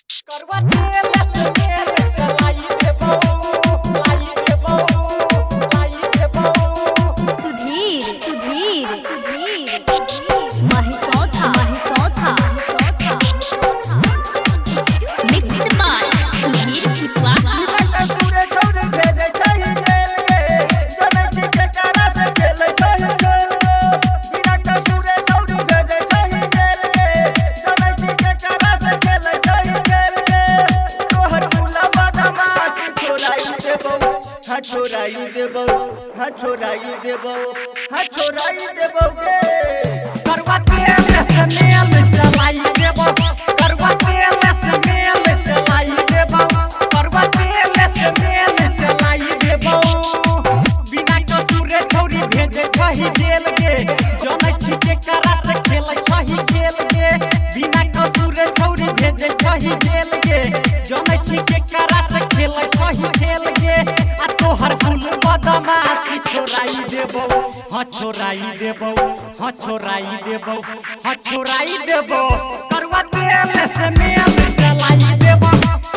करवा तेल से मेल चलाई देबो लाई देबो लाई देबो सुधीर सुधीर सुधीर महिसौथा मिक्स बाय सुधीर विश्वास सूरे छोड़ भेजे चाहिए जेल गे जने के कारा से खेल चाहिए जेल बिना कसूरे छोड़ भेजे चाहिए जेल गे जने के कारा से खेल चाहिए जेल गे तोहर फूला बदमाश छोड़ाई देबो हा छोड़ाई देबो हा छोड़ाई देबो हा छोड़ाई देबो गे करवा तेल से मेल चलाई देबो करवा तेल से मेल चलाई देबो करवा तेल से मेल चलाई देबो बिना कसूरे छोड़ी भेजे छही जेल गे जनै छी के करा से खेलै छही खेल गे बिना कसूरे छोड़ी भेजे छही जेल गे जनै छी के करा से खेलै छही खेल गे आ तोहर फूल बदमाशी छोड़ाई देबो हाँ छोड़ाई देबो हाँ छोड़ाई देबो हाँ छोड़ाई देबो करवा तेल से मेल चलाई देबो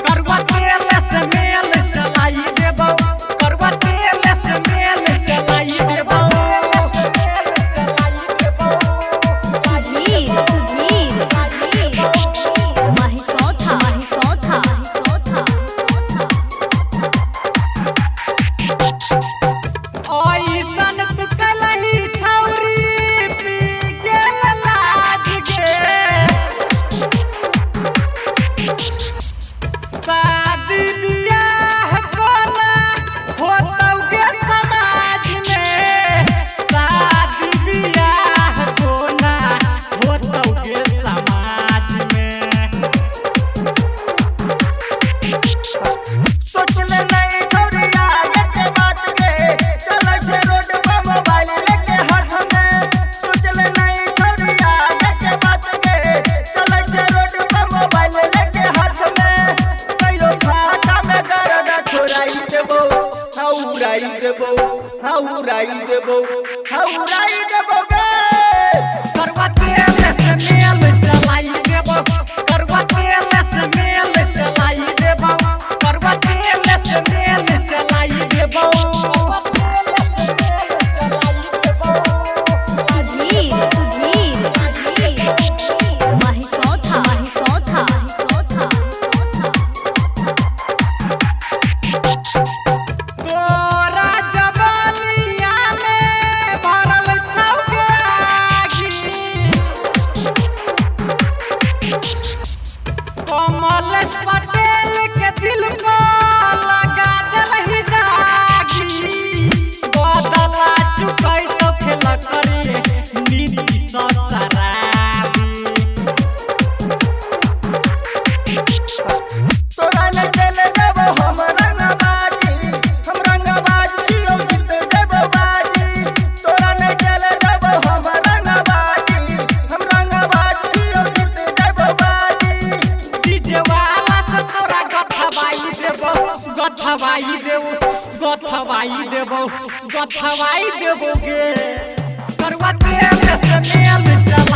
करवा तेल से मेल चलाई देबो करवा तेल से मेल चलाई देबो सुधीर सुधीर महिसौथा ओइसन तू कलही छौरी पी गेल लाज गे शादी बियाह कोना होतौ गे समाज में शादी बियाह कोना होतौ गे समाज में सोच ले नहीं छोड़िया ये बात के चले छे रोड पे मोबाइल लेके हाथ में सोच ले नहीं छोड़िया ये बात के चले छे रोड पे मोबाइल लेके हाथ में कइलो खाता में गरदा छोड़ाई देबो हौराई देबो हौराई देबो हौराई देबो गे करवा तेल से मेल चलाई देबो करवा तेल से मेल चलाई देबो करवा तेल से मेल चलाई देबो सुधीर सुधीर महिसौथा तोरा जवानिया में भरल छौ गे आगी कमलेश पटेल के दिल पर लगा देलही दागी बदला चुकै तो खेल करिए नीति ससराबी तोरा न चले देबो हम रंगबाजी हम रंगबाज छियौ जीत देबो बाजी तोरा न चले देबो हम रंगबाजी हम रंगबाज छियौ जीत देबो बाजी डीजे वाला से तोरा गथवाई देबो गथवाई देबो गे करवा तेल से मेल चला